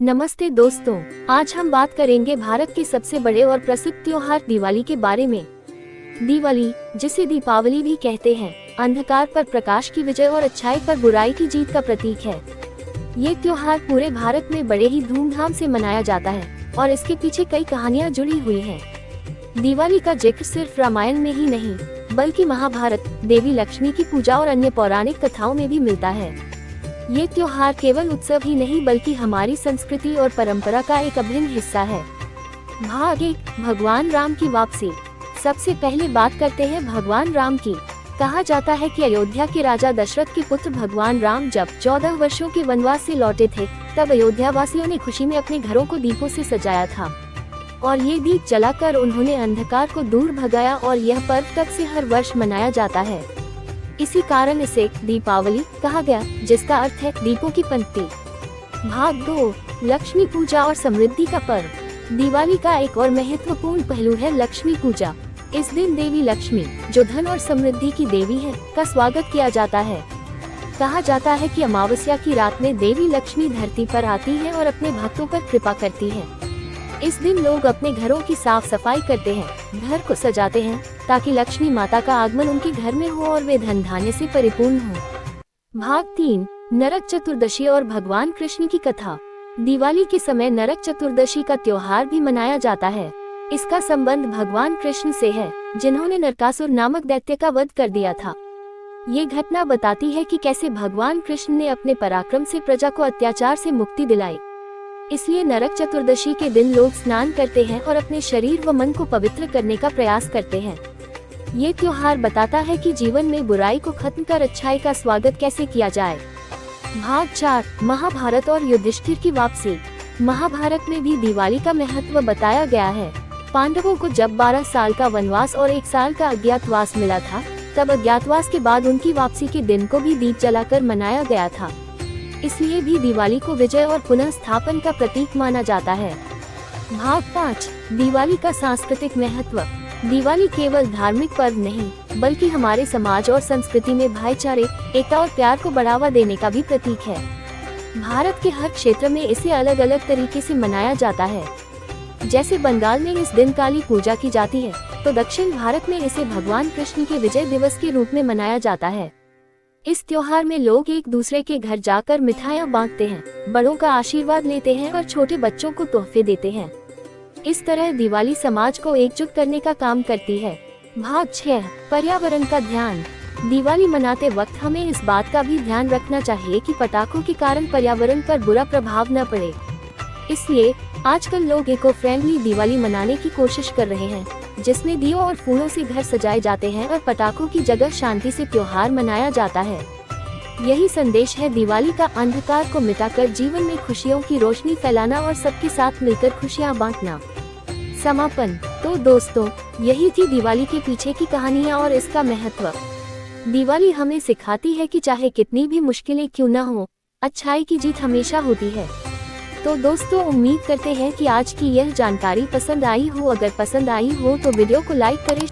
नमस्ते दोस्तों, आज हम बात करेंगे भारत के सबसे बड़े और प्रसिद्ध त्योहार दिवाली के बारे में। दिवाली, जिसे दीपावली भी कहते हैं, अंधकार पर प्रकाश की विजय और अच्छाई पर बुराई की जीत का प्रतीक है। ये त्योहार पूरे भारत में बड़े ही धूमधाम से मनाया जाता है और इसके पीछे कई कहानियां जुड़ी हुई हैं। दिवाली का जिक्र सिर्फ रामायण में ही नहीं, बल्कि महाभारत, देवी लक्ष्मी की पूजा और अन्य पौराणिक कथाओं में भी मिलता है। ये त्योहार केवल उत्सव ही नहीं बल्कि हमारी संस्कृति और परंपरा का एक अभिन्न हिस्सा है। भाग 1, भगवान राम की वापसी। सबसे पहले बात करते हैं भगवान राम की। कहा जाता है कि अयोध्या के राजा दशरथ के पुत्र भगवान राम जब 14 वर्षों के वनवास से लौटे थे, तब अयोध्या वासियों ने खुशी में अपने घरों को दीपों से सजाया था और ये दीप जलाकर उन्होंने अंधकार को दूर भगाया और यह पर्व तब से हर वर्ष मनाया जाता है। इसी कारण इसे दीपावली कहा गया, जिसका अर्थ है दीपों की पंक्ति। भाग 2, लक्ष्मी पूजा और समृद्धि का पर्व। दिवाली का एक और महत्वपूर्ण पहलू है लक्ष्मी पूजा। इस दिन देवी लक्ष्मी, जो धन और समृद्धि की देवी है, का स्वागत किया जाता है। कहा जाता है कि अमावस्या की रात में देवी लक्ष्मी धरती पर आती है और अपने भक्तों पर कृपा करती है। इस दिन लोग अपने घरों की साफ सफाई करते हैं, घर को सजाते हैं, ताकि लक्ष्मी माता का आगमन उनके घर में हो और वे धन धान्य से परिपूर्ण हो। भाग 3, नरक चतुर्दशी और भगवान कृष्ण की कथा। दिवाली के समय नरक चतुर्दशी का त्योहार भी मनाया जाता है। इसका संबंध भगवान कृष्ण से है, जिन्होंने नरकासुर नामक दैत्य का वध कर दिया था। ये घटना बताती है कि कैसे भगवान कृष्ण ने अपने पराक्रम से प्रजा को अत्याचार से मुक्ति दिलाई। इसलिए नरक चतुर्दशी के दिन लोग स्नान करते हैं और अपने शरीर व मन को पवित्र करने का प्रयास करते हैं। ये त्योहार बताता है कि जीवन में बुराई को खत्म कर अच्छाई का स्वागत कैसे किया जाए। भाग 4, महाभारत और युधिष्ठिर की वापसी। महाभारत में भी दिवाली का महत्व बताया गया है। पांडवों को जब 12 साल का वनवास और 1 साल का अज्ञातवास मिला था, तब अज्ञातवास के बाद उनकी वापसी के दिन को भी दीप जलाकर मनाया गया था। इसलिए भी दिवाली को विजय और पुनः स्थापन का प्रतीक माना जाता है। भाग 5, दिवाली का सांस्कृतिक महत्व। दिवाली केवल धार्मिक पर्व नहीं, बल्कि हमारे समाज और संस्कृति में भाईचारे, एकता और प्यार को बढ़ावा देने का भी प्रतीक है। भारत के हर क्षेत्र में इसे अलग अलग तरीके से मनाया जाता है। जैसे बंगाल में इस दिन काली पूजा की जाती है, तो दक्षिण भारत में इसे भगवान कृष्ण के विजय दिवस के रूप में मनाया जाता है। इस त्योहार में लोग एक दूसरे के घर जाकर मिठाइयाँ बांटते हैं, बड़ों का आशीर्वाद लेते हैं और छोटे बच्चों को तोहफे देते हैं। इस तरह दिवाली समाज को एकजुट करने का काम करती है। भाग 6, पर्यावरण का ध्यान। दिवाली मनाते वक्त हमें इस बात का भी ध्यान रखना चाहिए कि पटाखों के कारण पर्यावरण पर बुरा प्रभाव न पड़े। इसलिए आजकल लोग इको फ्रेंडली दिवाली मनाने की कोशिश कर रहे हैं, जिसमें दियों और फूलों से घर सजाए जाते हैं और पटाखों की जगह शांति से त्योहार मनाया जाता है। यही संदेश है दिवाली का, अंधकार को मिटाकर जीवन में खुशियों की रोशनी फैलाना और सबके साथ मिलकर खुशियां बांटना। समापन। तो दोस्तों, यही थी दिवाली के पीछे की कहानियां और इसका महत्व। दिवाली हमें सिखाती है कि चाहे कितनी भी मुश्किलें क्यों न हो, अच्छाई की जीत हमेशा होती है। तो दोस्तों, उम्मीद करते हैं कि आज की यह जानकारी पसंद आई हो। अगर पसंद आई हो तो वीडियो को लाइक करें।